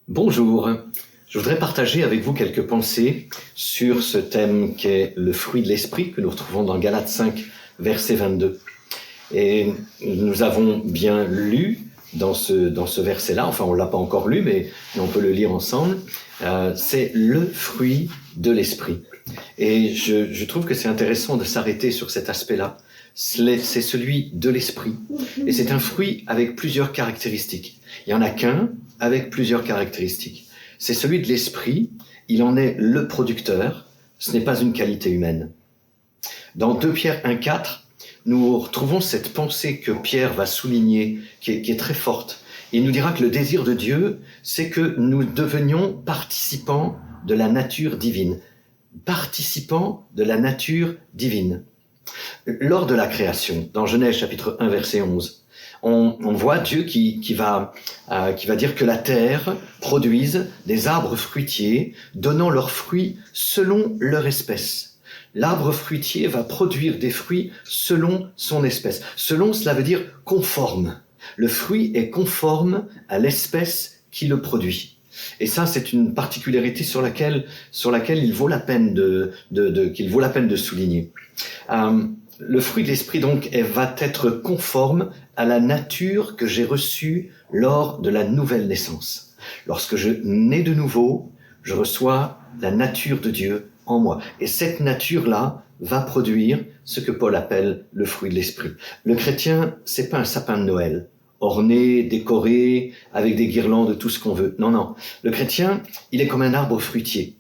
Bonjour, je voudrais partager avec vous quelques pensées sur ce thème qu'est le fruit de l'esprit que nous retrouvons dans Galates 5, verset 22. Et nous avons bien lu dans ce verset-là, enfin on ne l'a pas encore lu, mais on peut le lire ensemble, c'est le fruit de l'esprit. Et je trouve que c'est intéressant de s'arrêter sur cet aspect-là. C'est celui de l'esprit. Et c'est un fruit avec plusieurs caractéristiques. Il n'y en a qu'un avec plusieurs caractéristiques. C'est celui de l'esprit. Il en est le producteur. Ce n'est pas une qualité humaine. Dans 2 Pierre 1,4, nous retrouvons cette pensée que Pierre va souligner, qui est très forte. Il nous dira que le désir de Dieu, c'est que nous devenions participants de la nature divine. Participants de la nature divine. Lors de la création, dans Genèse chapitre 1, verset 11, on voit Dieu qui va dire que la terre produise des arbres fruitiers donnant leurs fruits selon leur espèce. L'arbre fruitier va produire des fruits selon son espèce. Selon, cela veut dire conforme. Le fruit est conforme à l'espèce qui le produit. Et ça, c'est une particularité sur laquelle il vaut la peine qu'il vaut la peine de souligner. Le fruit de l'esprit, donc, va être conforme à la nature que j'ai reçue lors de la nouvelle naissance. Lorsque je nais de nouveau, je reçois la nature de Dieu en moi. Et cette nature-là va produire ce que Paul appelle le fruit de l'esprit. Le chrétien, c'est pas un sapin de Noël, orné, décoré, avec des guirlandes, tout ce qu'on veut. Non, non. Le chrétien, il est comme un arbre fruitier,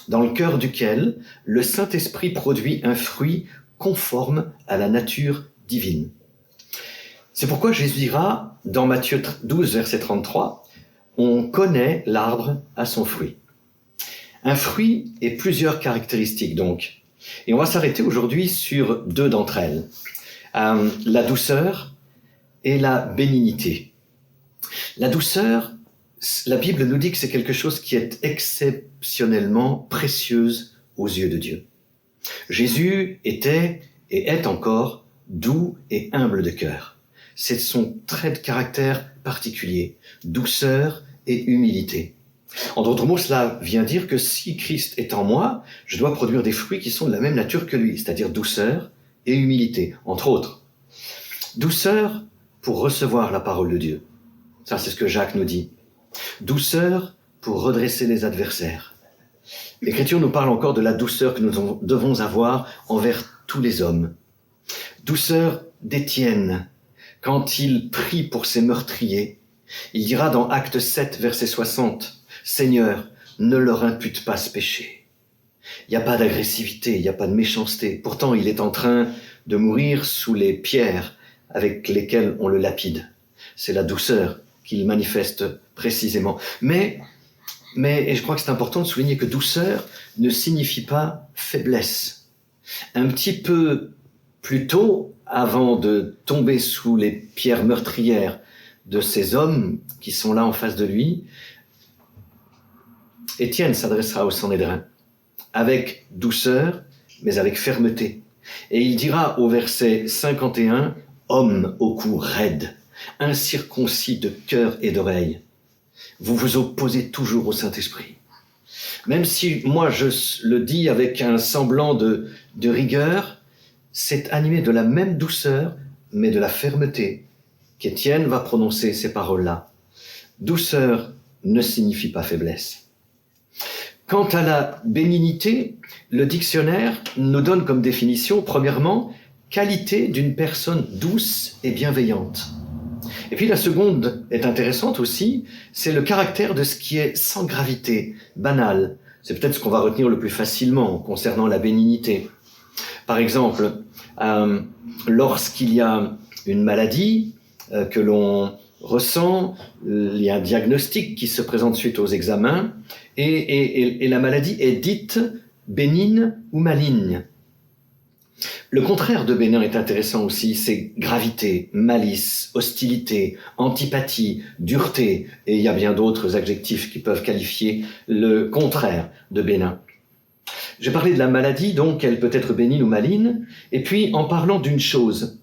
dans le cœur duquel le Saint-Esprit produit un fruit conforme à la nature divine. C'est pourquoi Jésus dira, dans Matthieu 12, verset 33, « On connaît l'arbre à son fruit ». Un fruit et plusieurs caractéristiques, donc. Et on va s'arrêter aujourd'hui sur 2 d'entre elles. La douceur et la bénignité. La douceur, la Bible nous dit que c'est quelque chose qui est exceptionnellement précieuse aux yeux de Dieu. Jésus était et est encore doux et humble de cœur. C'est son trait de caractère particulier, douceur et humilité. En d'autres mots, cela vient dire que si Christ est en moi, je dois produire des fruits qui sont de la même nature que lui, c'est-à-dire douceur et humilité, entre autres. Douceur pour recevoir la parole de Dieu. Ça, c'est ce que Jacques nous dit. Douceur pour redresser les adversaires. L'Écriture nous parle encore de la douceur que nous devons avoir envers tous les hommes. Douceur d'Étienne, quand il prie pour ses meurtriers. Il dira dans Acte 7, verset 60, « Seigneur, ne leur impute pas ce péché. » Il n'y a pas d'agressivité, il n'y a pas de méchanceté. Pourtant, il est en train de mourir sous les pierres avec lesquelles on le lapide. C'est la douceur qu'il manifeste précisément. Mais je crois que c'est important de souligner que douceur ne signifie pas faiblesse. Un petit peu plus tôt, avant de tomber sous les pierres meurtrières de ces hommes qui sont là en face de lui, Étienne s'adressera au Sanhédrin avec douceur, mais avec fermeté. Et il dira au verset 51, « Homme au cou raide, incirconcis de cœur et d'oreille, vous vous opposez toujours au Saint-Esprit. » Même si moi je le dis avec un semblant de rigueur, c'est animé de la même douceur, mais de la fermeté qu'Étienne va prononcer ces paroles-là. Douceur ne signifie pas faiblesse. Quant à la bénignité, le dictionnaire nous donne comme définition, premièrement, qualité d'une personne douce et bienveillante. Et puis la seconde est intéressante aussi, c'est le caractère de ce qui est sans gravité, banal. C'est peut-être ce qu'on va retenir le plus facilement concernant la bénignité. Par exemple, lorsqu'il y a une maladie que l'on ressent, il y a un diagnostic qui se présente suite aux examens, et la maladie est dite bénigne ou maligne. Le contraire de bénin est intéressant aussi, c'est gravité, malice, hostilité, antipathie, dureté, et il y a bien d'autres adjectifs qui peuvent qualifier le contraire de bénin. J'ai parlé de la maladie, donc elle peut être bénigne ou maligne, et puis en parlant d'une chose,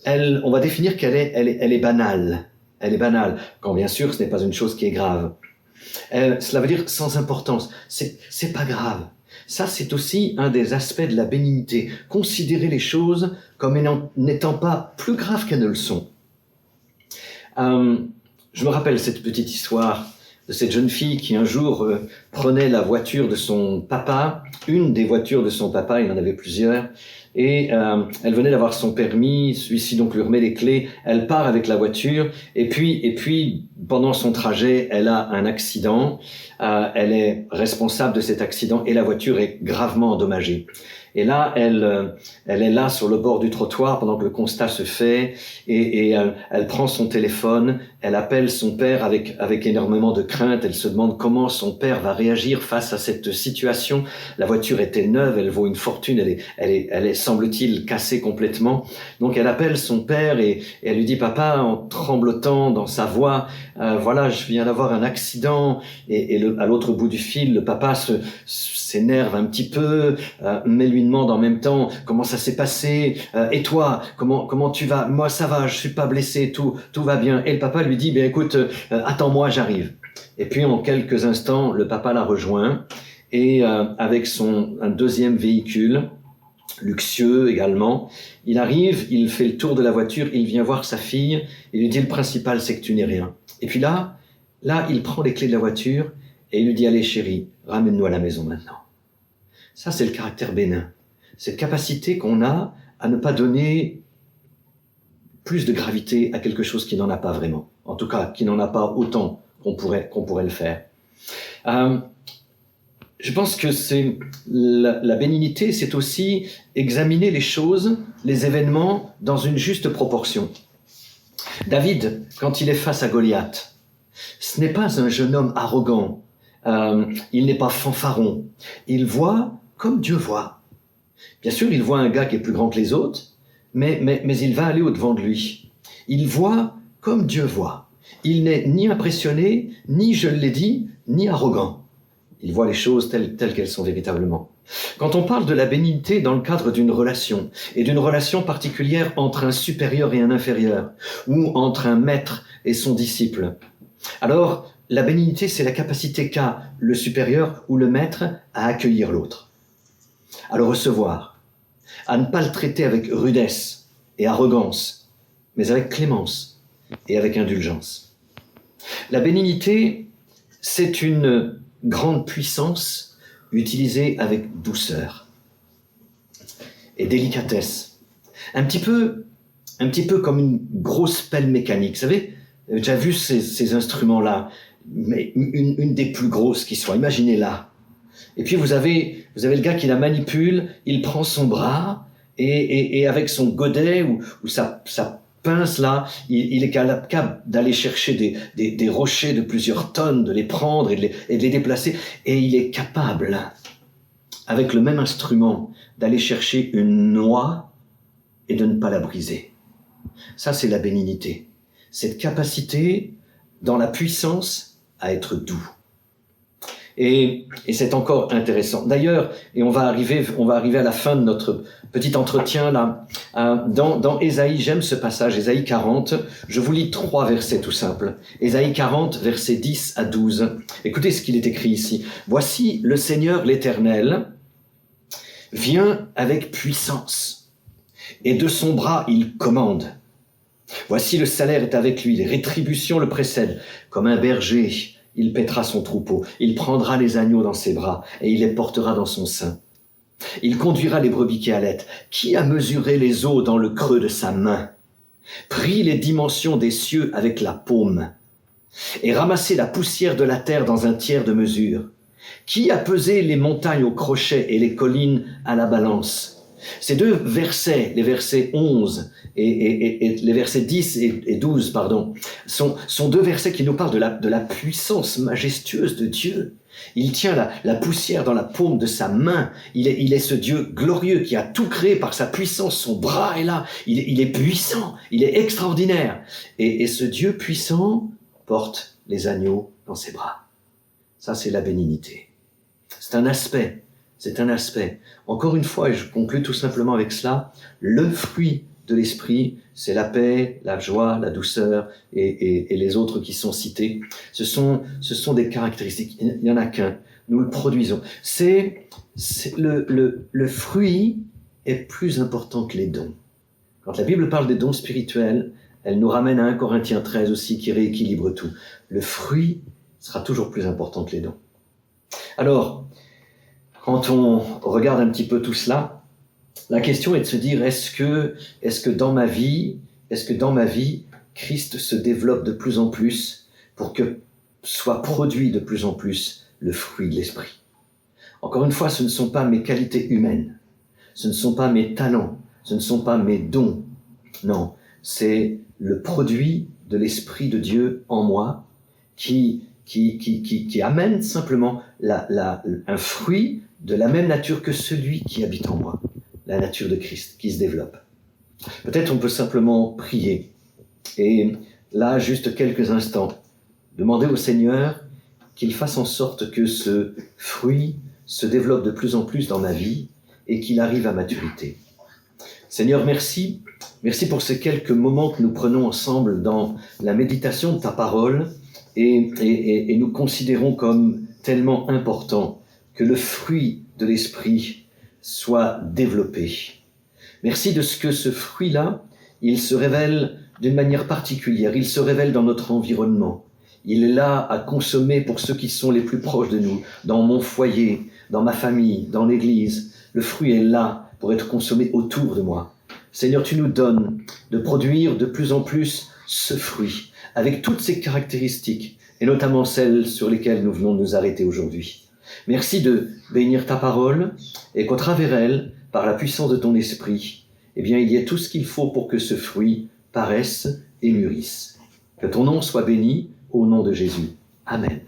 on va définir qu'elle est banale. Elle est banale, quand bien sûr ce n'est pas une chose qui est grave. Cela veut dire sans importance. C'est pas grave. Ça, c'est aussi un des aspects de la bénignité. Considérer les choses comme n'étant pas plus graves qu'elles ne le sont. Je me rappelle cette petite histoire de cette jeune fille qui un jour prenait la voiture de son papa, une des voitures de son papa, il en avait plusieurs, et elle venait d'avoir son permis, celui-ci donc lui remet les clés, elle part avec la voiture, et puis pendant son trajet, elle a un accident, elle est responsable de cet accident et la voiture est gravement endommagée. Et là, elle est là sur le bord du trottoir pendant que le constat se fait et elle prend son téléphone, elle appelle son père avec énormément de crainte, elle se demande comment son père va réagir face à cette situation. La voiture était neuve, elle vaut une fortune, elle est semble-t-il cassée complètement. Donc elle appelle son père et elle lui dit: papa, en tremblotant dans sa voix, voilà, je viens d'avoir un accident. Et à l'autre bout du fil, le papa s'énerve un petit peu, mais lui demande en même temps comment ça s'est passé, et toi, comment tu vas? Moi ça va, je suis pas blessé, tout va bien. Et le papa lui dit: bien écoute, attends-moi, j'arrive. Et puis en quelques instants, le papa la rejoint et avec un deuxième véhicule luxueux également, il arrive, il fait le tour de la voiture, il vient voir sa fille, il lui dit: le principal c'est que tu n'es rien. Et puis là il prend les clés de la voiture et il lui dit: allez chérie, ramène-nous à la maison maintenant. Ça, c'est le caractère bénin. Cette capacité qu'on a à ne pas donner plus de gravité à quelque chose qui n'en a pas vraiment. En tout cas, qui n'en a pas autant qu'on pourrait le faire. Je pense que la bénignité, c'est aussi examiner les choses, les événements, dans une juste proportion. David, quand il est face à Goliath, ce n'est pas un jeune homme arrogant, il n'est pas fanfaron, il voit comme Dieu voit. Bien sûr, il voit un gars qui est plus grand que les autres, mais il va aller au-devant de lui. Il voit comme Dieu voit. Il n'est ni impressionné, ni, je l'ai dit, ni arrogant. Il voit les choses telles qu'elles sont véritablement. Quand on parle de la bénignité dans le cadre d'une relation, et d'une relation particulière entre un supérieur et un inférieur, ou entre un maître et son disciple, alors la bénignité, c'est la capacité qu'a le supérieur ou le maître à accueillir l'autre, à le recevoir, à ne pas le traiter avec rudesse et arrogance, mais avec clémence et avec indulgence. La bénignité, c'est une grande puissance utilisée avec douceur et délicatesse. Un petit peu comme une grosse pelle mécanique. Vous savez, j'ai déjà vu ces instruments-là, mais une des plus grosses qui soit. Imaginez-la. Et puis vous avez le gars qui la manipule, il prend son bras et avec son godet ou sa pince là, il est capable d'aller chercher des rochers de plusieurs tonnes, de les prendre et de les déplacer. Et il est capable, avec le même instrument, d'aller chercher une noix et de ne pas la briser. Ça, c'est la bénignité. Cette capacité, dans la puissance, à être doux. Et c'est encore intéressant. D'ailleurs, et on va arriver à la fin de notre petit entretien là, dans Ésaïe, j'aime ce passage, Ésaïe 40, je vous lis 3 versets tout simples. Ésaïe 40, versets 10 à 12. Écoutez ce qu'il est écrit ici. Voici le Seigneur l'Éternel vient avec puissance, et de son bras il commande. Voici le salaire est avec lui, les rétributions le précèdent. Comme un berger, il paîtra son troupeau, il prendra les agneaux dans ses bras et il les portera dans son sein. Il conduira les brebis qui allaitent. Qui a mesuré les eaux dans le creux de sa main, pris les dimensions des cieux avec la paume et ramassé la poussière de la terre dans un tiers de mesure? Qui a pesé les montagnes au crochet et les collines à la balance? Ces 2 versets, les versets 11 et les versets 10 et 12, sont 2 versets qui nous parlent de la puissance majestueuse de Dieu. Il tient la poussière dans la paume de sa main. Il est ce Dieu glorieux qui a tout créé par sa puissance. Son bras est là. Il est puissant. Il est extraordinaire. Et ce Dieu puissant porte les agneaux dans ses bras. Ça, c'est la bénignité. C'est un aspect. Encore une fois, et je conclue tout simplement avec cela, le fruit de l'esprit, c'est la paix, la joie, la douceur et les autres qui sont cités. Ce sont des caractéristiques. Il n'y en a qu'un. Nous le produisons. Le fruit est plus important que les dons. Quand la Bible parle des dons spirituels, elle nous ramène à 1 Corinthiens 13 aussi qui rééquilibre tout. Le fruit sera toujours plus important que les dons. Alors, quand on regarde un petit peu tout cela, la question est de se dire, est-ce que dans ma vie, Christ se développe de plus en plus pour que soit produit de plus en plus le fruit de l'esprit. Encore une fois, ce ne sont pas mes qualités humaines, ce ne sont pas mes talents, ce ne sont pas mes dons. Non, c'est le produit de l'Esprit de Dieu en moi qui amène simplement un fruit de la même nature que celui qui habite en moi, la nature de Christ qui se développe. Peut-être on peut simplement prier et là, juste quelques instants, demander au Seigneur qu'il fasse en sorte que ce fruit se développe de plus en plus dans ma vie et qu'il arrive à maturité. Seigneur, merci. Merci pour ces quelques moments que nous prenons ensemble dans la méditation de ta parole et nous considérons comme tellement important que le fruit de l'esprit soit développé. Merci de ce que ce fruit-là, il se révèle d'une manière particulière, il se révèle dans notre environnement. Il est là à consommer pour ceux qui sont les plus proches de nous, dans mon foyer, dans ma famille, dans l'église. Le fruit est là pour être consommé autour de moi. Seigneur, tu nous donnes de produire de plus en plus ce fruit, avec toutes ses caractéristiques, et notamment celles sur lesquelles nous venons de nous arrêter aujourd'hui. Merci de bénir ta parole, et qu'au travers elle, par la puissance de ton esprit, eh bien, il y ait tout ce qu'il faut pour que ce fruit paraisse et mûrisse. Que ton nom soit béni au nom de Jésus. Amen.